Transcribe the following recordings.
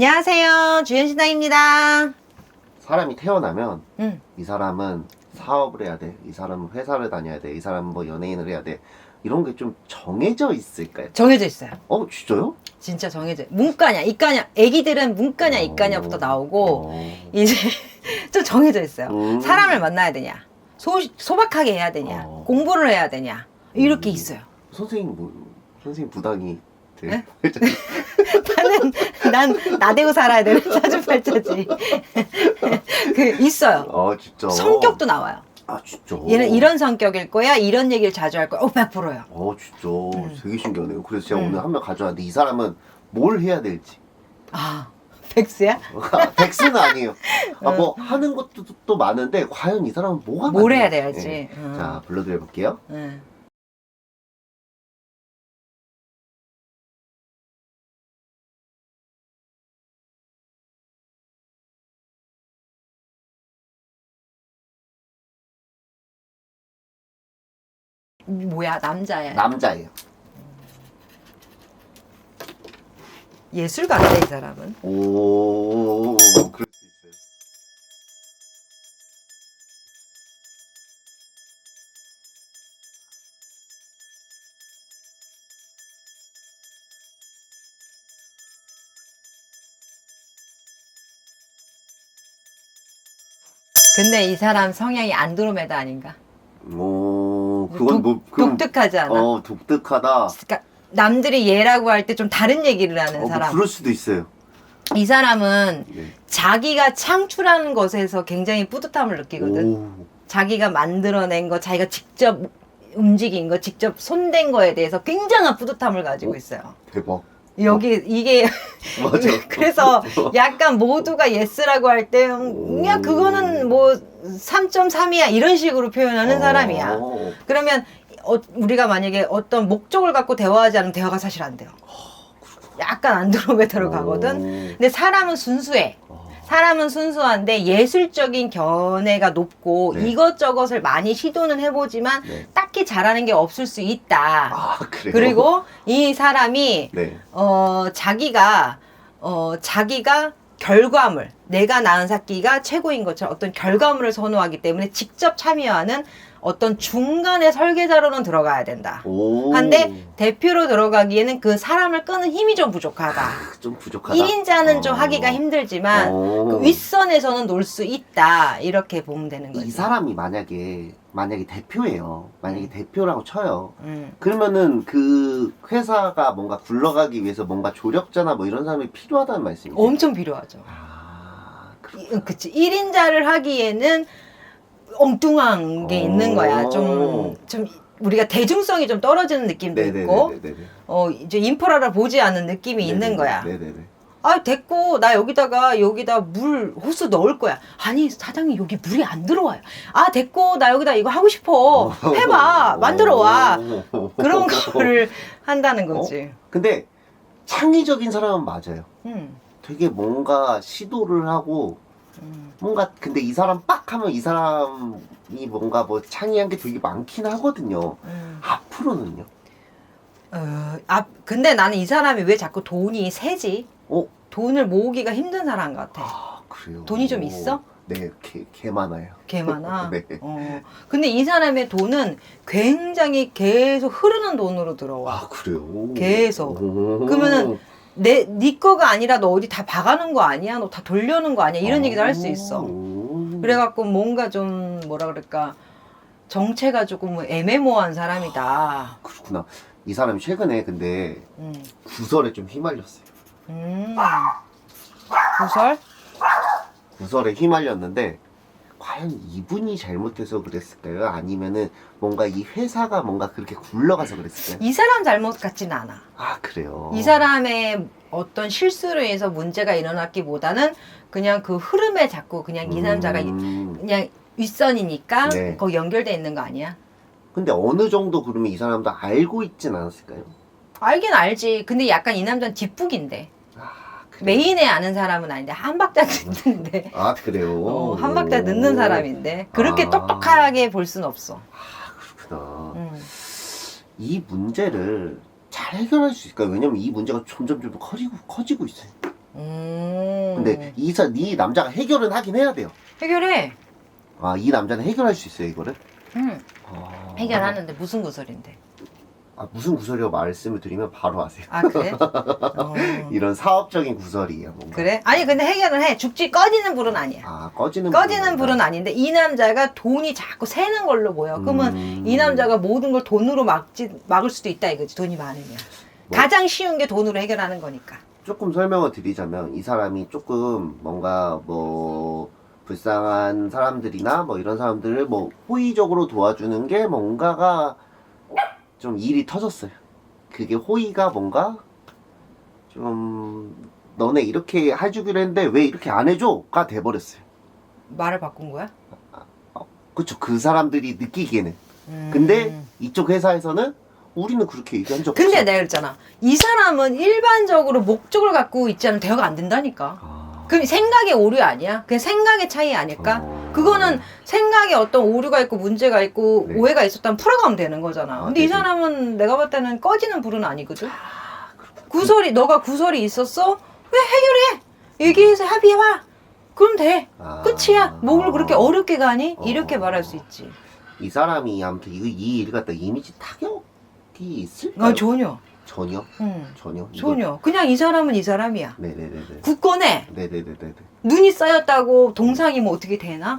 안녕하세요. 주현신당입니다. 사람이 태어나면 응. 이 사람은 사업을 해야 돼, 이 사람은 회사를 다녀야 돼, 이 사람은 뭐 연예인을 해야 돼, 이런 게 좀 정해져 있을까요? 정해져 있어요. 진짜요? 진짜 정해져. 문과냐, 이과냐. 애기들은 문과냐, 이과냐부터 나오고 이제 좀 정해져 있어요. 사람을 만나야 되냐, 소박하게 해야 되냐, 공부를 해야 되냐, 이렇게 있어요. 선생님 부당이 돼요? 네? 난 나대고 살아야 되는 사주팔자지. 있어요. 진짜. 성격도 나와요. 진짜. 얘는 이런 성격일 거야, 이런 얘기를 자주 할 거야. 100%요. 진짜. 되게 신기하네요. 그래서 제가 오늘 한 명 가져왔는데 이 사람은 뭘 해야 될지. 백수야? 백수는 아니에요. 뭐 하는 것도 또 많은데 과연 이 사람은 뭐가 뭘 맞는지. 해야 될지. 네. 자, 불러드려 볼게요. 뭐야, 남자야? 남자예요. 예술가인데, 이 사람은. 그럴 수 있어요. 근데 이 사람 성향이 안드로메다 아닌가? 그건 독특하지 않아? 독특하다. 그러니까 남들이 얘라고 할 때 좀 다른 얘기를 하는 사람. 그럴 수도 있어요. 이 사람은 네. 자기가 창출하는 것에서 굉장히 뿌듯함을 느끼거든. 자기가 만들어낸 거, 자기가 직접 움직인 거, 직접 손댄 거에 대해서 굉장한 뿌듯함을 가지고 있어요. 대박. 이게 맞아. 그래서 약간 모두가 예스라고 할 때 야 그거는 뭐 3.3이야 이런 식으로 표현하는 사람이야. 그러면 우리가 만약에 어떤 목적을 갖고 대화하지 않으면 대화가 사실 안 돼요. 약간 안드로메다로 가거든. 근데 사람은 순수해. 사람은 순수한데 예술적인 견해가 높고 네. 이것저것을 많이 시도는 해보지만 네. 딱히 잘하는 게 없을 수 있다. 그래요? 그리고 이 사람이 네. 자기가 결과물, 내가 낳은 새끼가 최고인 것처럼 어떤 결과물을 선호하기 때문에 직접 참여하는 어떤 중간의 설계자로는 들어가야 된다. 한데 대표로 들어가기에는 그 사람을 끄는 힘이 좀 부족하다. 좀 부족하다. 1인자는 좀 하기가 힘들지만 그 윗선에서는 놀 수 있다. 이렇게 보면 되는 거죠. 이 사람이 만약에 대표예요. 만약에 대표라고 쳐요. 그러면은 그 회사가 뭔가 굴러가기 위해서 뭔가 조력자나 뭐 이런 사람이 필요하다는 말씀이죠. 엄청 필요하죠. 그치. 1인자를 하기에는 엉뚱한 게 있는 거야. 좀 우리가 대중성이 좀 떨어지는 느낌도 있고, 이제 인프라를 보지 않는 느낌이 있는 거야. 됐고, 나 여기다 물 호수 넣을 거야. 아니, 사장님, 여기 물이 안 들어와요. 됐고, 나 여기다 이거 하고 싶어. 해봐. 만들어 와. 그런 거를 한다는 거지. 근데 창의적인 사람은 맞아요. 음. 되게 뭔가 시도를 하고, 근데 이 사람 빡 하면 이 사람이 뭔가 뭐 창의한 게 되게 많긴 하거든요. 앞으로는요? 근데 나는 이 사람이 왜 자꾸 돈이 세지? 돈을 모으기가 힘든 사람 같아. 그래요? 돈이 좀 있어? 네, 개 많아요. 개 많아? 네. 근데 이 사람의 돈은 굉장히 계속 흐르는 돈으로 들어와. 그래요? 계속. 그러면은 네 거가 아니라 너 어디 다 박아놓은 거 아니야? 너 다 돌려놓은 거 아니야? 이런 얘기도 할 수 있어. 그래갖고 뭔가 좀 뭐라 그럴까 정체가 조금 애매모호한 사람이다. 그렇구나. 이 사람이 최근에 근데 구설에 좀 휘말렸어요. 구설? 구설에 휘말렸는데 과연 이분이 잘못해서 그랬을까요? 아니면은 뭔가 이 회사가 뭔가 그렇게 굴러가서 그랬을까요? 이 사람 잘못 같진 않아. 그래요? 이 사람의 어떤 실수로 인해서 문제가 일어났기보다는 그냥 그 흐름에 자꾸 그냥 이 남자가 그냥 윗선이니까 네. 거기 연결돼 있는 거 아니야? 근데 어느 정도 그러면 이 사람도 알고 있진 않았을까요? 알긴 알지. 근데 약간 이 남자는 뒷북인데. 그래요? 메인에 아는 사람은 아닌데 한 박자 듣는데. 그래요? 한 박자 늦는 사람인데 그렇게 똑똑하게 볼 순 없어. 그렇구나. 이 문제를 잘 해결할 수 있을까요? 왜냐면 이 문제가 점점 좀 커지고 있어요. 근데 이 남자가 해결은 하긴 해야 돼요. 해결해. 아, 이 남자는 해결할 수 있어요, 이거를? 해결하는데 무슨 구설인데? 아, 무슨 구설이라고 말씀을 드리면 바로 아세요. 아, 그래? 이런 사업적인 구설이에요, 뭔가. 그래? 아니, 근데 해결은 해. 죽지 꺼지는 불은 아니야. 아, 꺼지는 불은 아닌데, 이 남자가 돈이 자꾸 새는 걸로 보여. 그러면 이 남자가 모든 걸 돈으로 막을 수도 있다 이거지, 돈이 많으면. 가장 쉬운 게 돈으로 해결하는 거니까. 조금 설명을 드리자면, 이 사람이 조금 뭔가 뭐, 불쌍한 사람들이나 뭐 이런 사람들을 뭐 호의적으로 도와주는 게 뭔가가 좀 일이 터졌어요. 그게 호의가 뭔가 좀 너네 이렇게 해주기로 했는데 왜 이렇게 안 해줘?가 돼버렸어요. 말을 바꾼 거야? 그쵸. 그 사람들이 느끼기에는. 근데 이쪽 회사에서는 우리는 그렇게 얘기한 적 없어. 근데 내가 그랬잖아. 이 사람은 일반적으로 목적을 갖고 있지 않으면 대화가 안 된다니까. 그럼 생각의 오류 아니야? 그냥 생각의 차이 아닐까? 그거는 생각에 어떤 오류가 있고 문제가 있고 네. 오해가 있었다면 풀어가면 되는 거잖아. 근데 이 네네. 사람은 내가 봤을 때는 꺼지는 불은 아니거든. 너가 구설이 있었어? 왜 해결해? 얘기해서 합의해봐. 그럼 돼. 끝이야. 뭘 그렇게 어렵게 가니? 이렇게 말할 수 있지. 이 사람이 아무튼 이 일 갖다 이미지 타격이 있을까요? 전혀. 전혀? 응. 전혀? 전혀. 그냥 이 사람은 이 사람이야. 네네네네. 굳건해. 네네네네. 눈이 쌓였다고 동상이 뭐 어떻게 되나?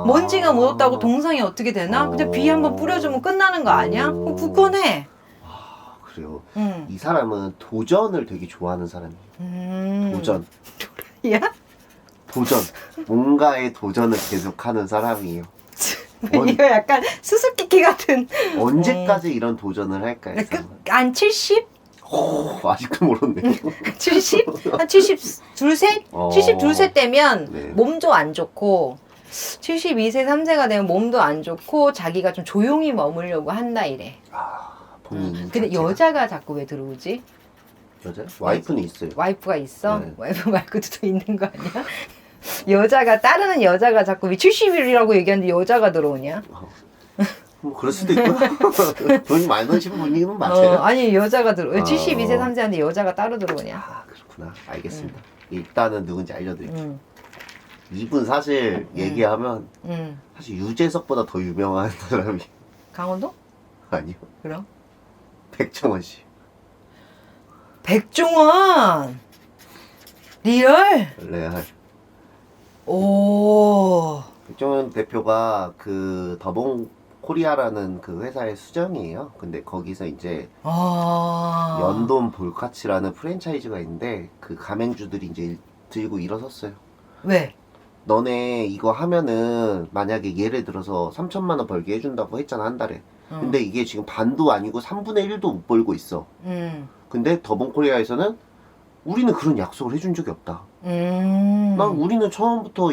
먼지가 묻었다고 동상이 어떻게 되나? 그냥 비 한번 뿌려주면 끝나는 거 아니야? 굳건해. 아, 그래요. 응. 이 사람은 도전을 되게 좋아하는 사람이에요. 도전. 야? 도전. 뭔가의 도전을 계속하는 사람이에요. 이거 약간 수수께끼 같은. 언제까지 이런 도전을 할까요? 이 사람은? 한 70? 아직도 모르네. 70? 한 72, 셋? 72, 셋 되면 네. 몸도 안 좋고 72세, 3세가 되면 몸도 안 좋고 자기가 좀 조용히 머물려고 한다 이래. 본인 근데 자체가. 여자가 자꾸 왜 들어오지? 여자? 와이프는 있어요. 와이프가 있어? 네. 와이프 말고도 또 있는 거 아니야? 따르는 여자가 자꾸 왜 70일이라고 얘기하는데 여자가 들어오냐? 뭐 그럴 수도 있고요. 돈이 많이 드시는 분이면 맞아요. 아니 여자가 왜 72세, 3세한테 여자가 따로 들어오냐? 아, 그렇구나. 알겠습니다. 일단은 누군지 알려드릴게요. 이분 사실 얘기하면 사실 유재석보다 더 유명한 사람이 강원도? 아니요. 그럼? 백종원 씨. 백종원! 리얼? 레알. 오. 백종원 대표가 그 더봉 코리아라는 그 회사의 수장이에요. 근데 거기서 이제 연돈 볼카치라는 프랜차이즈가 있는데 그 가맹주들이 이제 들고 일어섰어요. 왜? 너네 이거 하면은 만약에 예를 들어서 3천만 원 벌게 해준다고 했잖아, 한 달에. 근데 이게 지금 반도 아니고 3분의 1도 못 벌고 있어. 근데 더봉 코리아에서는 우리는 그런 약속을 해준 적이 없다. 난 우리는 처음부터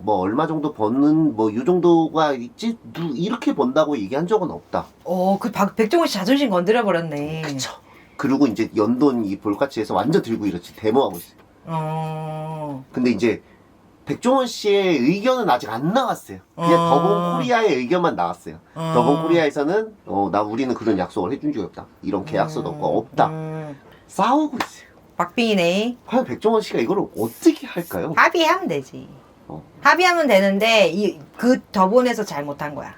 뭐 얼마 정도 버는 뭐 요 정도가 있지 이렇게 번다고 얘기한 적은 없다. 백종원 씨 자존심 건드려 버렸네. 그쵸. 그리고 이제 연돈 이 볼카치에서 완전 들고 이렇지 데모하고 있어요. 근데 이제 백종원 씨의 의견은 아직 안 나왔어요. 그냥 더봉 코리아의 의견만 나왔어요. 더봉 코리아에서는 우리는 그런 약속을 해준 적이 없다. 이런 계약서도 없다. 싸우고 있어요. 박빙이네. 과연 백종원 씨가 이걸 어떻게 할까요? 합의하면 되지. 합의하면 되는데 그 더본에서 잘못한 거야.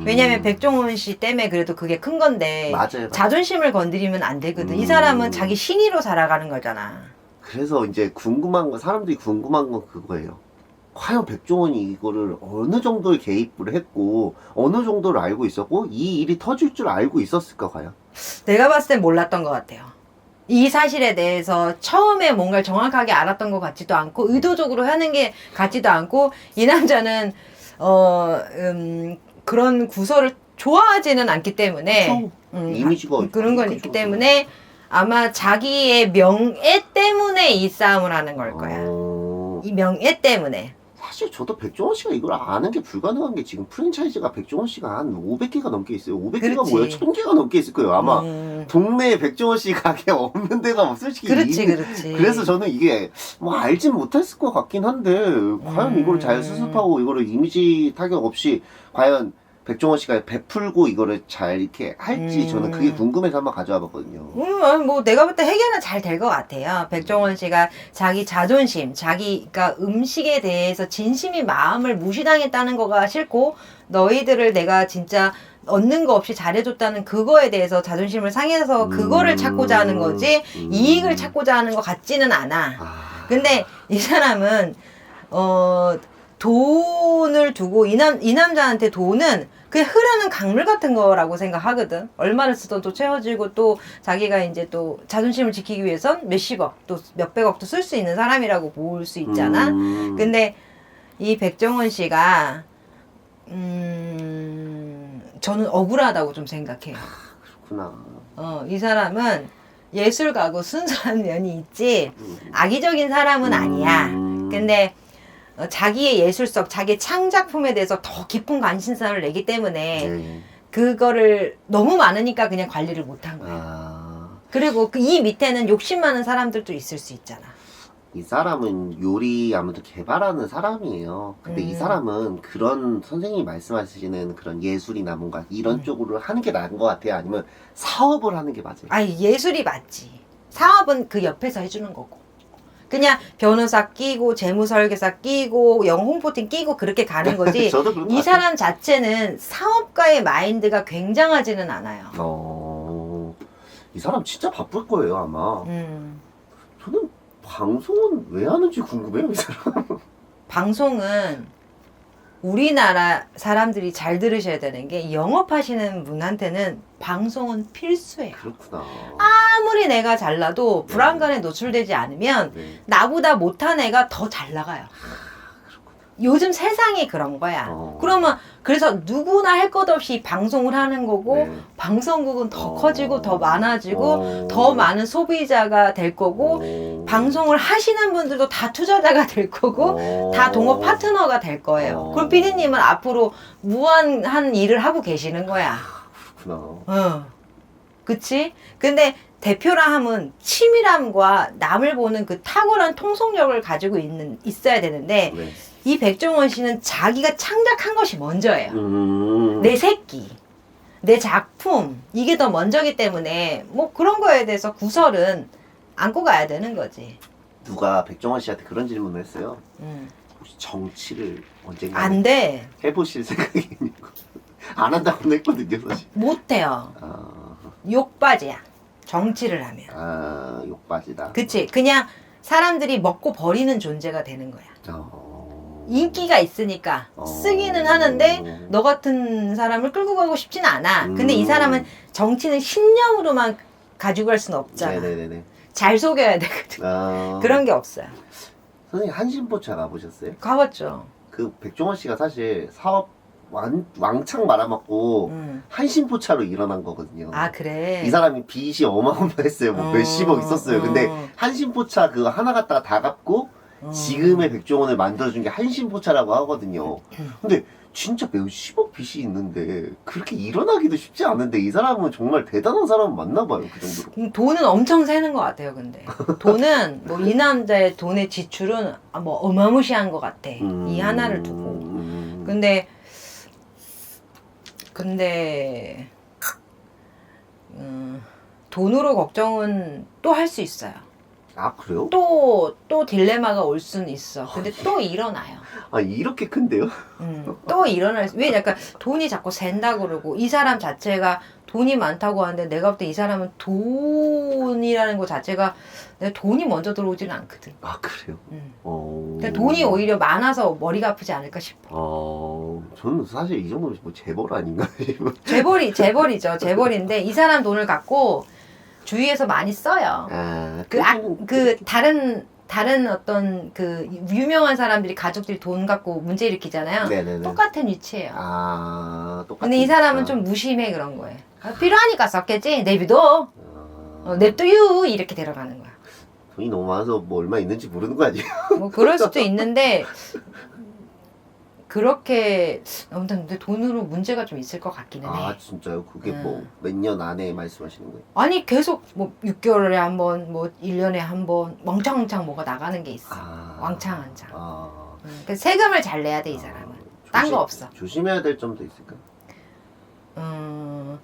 왜냐면 백종원 씨 때문에 그래도 그게 큰 건데 맞아요. 자존심을 건드리면 안 되거든. 이 사람은 자기 신의로 살아가는 거잖아. 그래서 이제 사람들이 궁금한 건 그거예요. 과연 백종원이 이거를 어느 정도의 개입을 했고 어느 정도를 알고 있었고 이 일이 터질 줄 알고 있었을까 과연? 내가 봤을 땐 몰랐던 것 같아요. 이 사실에 대해서 처음에 뭔가를 정확하게 알았던 것 같지도 않고 의도적으로 하는 게 같지도 않고 이 남자는 그런 구설을 좋아하지는 않기 때문에 이미지가 그런 건 있기 때문에 아마 자기의 명예 때문에 이 싸움을 하는 걸 거야. 이 명예 때문에. 사실 저도 백종원 씨가 이걸 아는 게 불가능한 게 지금 프랜차이즈가 백종원 씨가 한 500개가 넘게 있어요. 500개가 그렇지. 뭐야? 1000개가 넘게 있을 거예요. 아마 동네에 백종원 씨 가게 없는 데가 솔직히 그렇지. 그래서 저는 이게 뭐 알진 못했을 것 같긴 한데 과연 이걸 잘 수습하고 이거를 이미지 타격 없이 과연 백종원 씨가 베풀고 이거를 잘 이렇게 할지 저는 그게 궁금해서 한번 가져와 봤거든요. 뭐 내가 볼 때 해결은 잘 될 것 같아요. 백종원 씨가 자기 자존심, 자기가 음식에 대해서 진심이 마음을 무시당했다는 거가 싫고 너희들을 내가 진짜 얻는 거 없이 잘해줬다는 그거에 대해서 자존심을 상해서 그거를 찾고자 하는 거지 이익을 찾고자 하는 것 같지는 않아. 근데 이 사람은 돈을 두고 이 남자한테 돈은 그냥 흐르는 강물 같은 거라고 생각하거든. 얼마를 쓰던 또 채워지고 또 자기가 이제 또 자존심을 지키기 위해선 몇십억 또 몇백억도 쓸 수 있는 사람이라고 볼 수 있잖아. 근데 이 백종원 씨가 저는 억울하다고 좀 생각해요. 그렇구나. 이 사람은 예술가고 순수한 면이 있지 악의적인 사람은 아니야. 근데 자기의 예술성, 자기의 창작품에 대해서 더 깊은 관심사를 내기 때문에 그거를 너무 많으니까 그냥 관리를 못한 거야. 그리고 이 밑에는 욕심 많은 사람들도 있을 수 있잖아. 이 사람은 요리 아무튼 개발하는 사람이에요. 근데 이 사람은 그런 선생님이 말씀하시는 그런 예술이나 뭔가 이런 쪽으로 하는 게 나은 것 같아요? 아니면 사업을 하는 게 맞아요? 아니 예술이 맞지. 사업은 그 옆에서 해주는 거고. 그냥 변호사 끼고 재무설계사 끼고 영어 홍보팀 끼고 그렇게 가는 거지. 이 사람 자체는 사업가의 마인드가 굉장하지는 않아요. 이 사람 진짜 바쁠 거예요 아마. 저는 방송은 왜 하는지 궁금해요 이 사람. 방송은 우리나라 사람들이 잘 들으셔야 되는 게 영업하시는 분한테는 방송은 필수예요. 그렇구나. 아무리 내가 잘나도 불안감에 노출되지 않으면 나보다 못한 애가 더 잘 나가요. 요즘 세상이 그런 거야. 그러면 그래서 누구나 할 것 없이 방송을 하는 거고 방송국은 더 커지고 더 많아지고 더 많은 소비자가 될 거고 방송을 하시는 분들도 다 투자자가 될 거고 다 동업 파트너가 될 거예요. 그럼 피디님은 앞으로 무한한 일을 하고 계시는 거야. 그렇구나. 그치? 근데 대표라 함은 치밀함과 남을 보는 그 탁월한 통속력을 가지고 있어야 되는데 이 백종원 씨는 자기가 창작한 것이 먼저예요. 내 새끼, 내 작품 이게 더 먼저기 때문에 뭐 그런 거에 대해서 구설은 안고 가야 되는 거지. 누가 백종원 씨한테 그런 질문을 했어요. 혹시 정치를 언젠가 안 돼. 해보실 생각이 있냐고. 안 한다고는 했거든요 사실. 못해요. 욕바지야. 정치를 하면. 욕바지다. 그치. 그냥 사람들이 먹고 버리는 존재가 되는 거야. 인기가 있으니까 쓰기는 하는데 너 같은 사람을 끌고 가고 싶진 않아. 근데 이 사람은 정치는 신념으로만 가지고 갈 수는 없잖아. 네네네. 잘 속여야 되거든. 그런 게 없어요. 선생님 한신포차 가보셨어요? 가봤죠. 그 백종원 씨가 사실 사업 왕창 말아먹고 한신포차로 일어난 거거든요. 아 그래? 이 사람이 빚이 어마어마했어요. 뭐 몇십억 있었어요. 근데 한신포차 그거 하나 갖다가 다 갚고 지금의 백종원을 만들어준 게 한신포차라고 하거든요. 근데 진짜 몇십억 빚이 있는데 그렇게 일어나기도 쉽지 않은데 이 사람은 정말 대단한 사람 맞나 봐요. 그 정도로. 돈은 엄청 세는 것 같아요. 근데 돈은 뭐 이 남자의 돈의 지출은 뭐 어마무시한 것 같아. 이 하나를 두고. 근데 돈으로 걱정은 또 할 수 있어요. 아 그래요? 또 딜레마가 올 수는 있어. 근데 또 일어나요. 아 이렇게 큰데요? 또 일어날 왜 약간 돈이 자꾸 샌다 그러고 이 사람 자체가 돈이 많다고 하는데 내가 볼 때 이 사람은 돈이라는 것 자체가 내가 돈이 먼저 들어오지는 않거든. 아 그래요? 그러니까 돈이 오히려 많아서 머리가 아프지 않을까 싶어. 저는 사실 이 정도면 뭐 재벌 아닌가 싶어. 재벌이죠. 재벌인데 이 사람 돈을 갖고 주위에서 많이 써요. 다른 어떤 그 유명한 사람들이 가족들이 돈 갖고 문제 일으키잖아요. 네네네. 똑같은 위치예요. 똑같은. 근데 이 사람은 좀 무심해 그런 거예요. 필요하니까 썼겠지. 내비둬. 냅둬유 이렇게 들어가는 거야. 돈이 너무 많아서 뭐 얼마 있는지 모르는 거 아니에요? 뭐 그럴 수도 있는데 그렇게 아무튼 근데 돈으로 문제가 좀 있을 것 같기는 해. 아 진짜요? 그게 뭐 몇 년 안에 말씀하시는 거예요? 아니 계속 뭐 6개월에 한 번, 뭐 1년에 한 번 왕창왕창 뭐가 나가는 게 있어. 왕창왕창. 그래서 세금을 잘 내야 돼 이 사람은. 딴 거 없어. 조심해야 될 점도 있을까요? 아,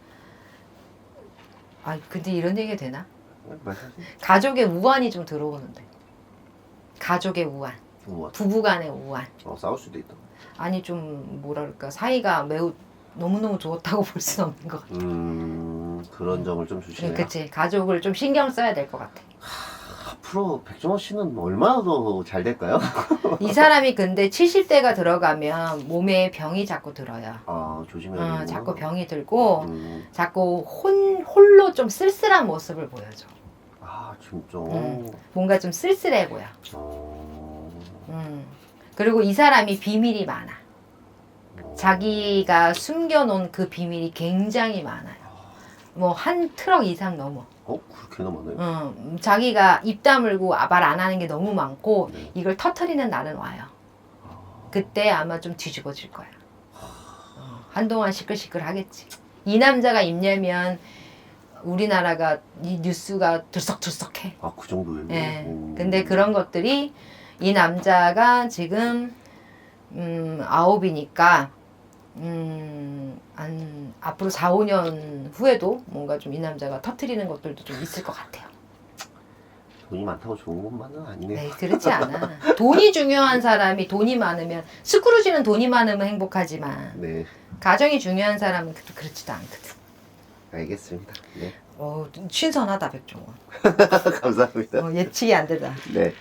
근데 이런 얘기가 되나? 말하세요. 가족의 우환이 좀 들어오는데. 가족의 우환. 우와. 부부간의 우환. 싸울 수도 있다. 아니 좀 뭐랄까 사이가 매우 너무너무 좋다고 볼 수는 없는 것 같아. 그런 점을 좀 주시네요. 그치. 가족을 좀 신경 써야 될 것 같아. 앞으로 백종원 씨는 얼마나 더 잘 될까요? 이 사람이 근데 70대가 들어가면 몸에 병이 자꾸 들어요. 조심해야 되고. 자꾸 병이 들고 자꾸 홀로 좀 쓸쓸한 모습을 보여줘. 진짜. 뭔가 좀 쓸쓸해 보여. 그리고 이 사람이 비밀이 많아. 자기가 숨겨놓은 그 비밀이 굉장히 많아요. 뭐 한 트럭 이상 넘어. 그렇게나 많아요? 자기가 입 다물고 말 안 하는 게 너무 많고 네. 이걸 터트리는 날은 와요. 그때 아마 좀 뒤집어질 거야. 한동안 시끌시끌 하겠지. 이 남자가 입냐면 우리나라가 이 뉴스가 들썩들썩해. 그 정도예요? 예. 근데 그런 것들이 이 남자가 지금 9이니까 앞으로 4, 5년 후에도 뭔가 좀 이 남자가 터트리는 것들도 좀 있을 것 같아요. 돈이 많다고 좋은 것만은 아니네요. 네, 그렇지 않아. 돈이 중요한 사람이 돈이 많으면 스크루지는 돈이 많으면 행복하지만 네, 가정이 중요한 사람은 그렇지도 않거든. 알겠습니다. 네, 신선하다 백종원. 감사합니다. 예측이 안 되다. 네.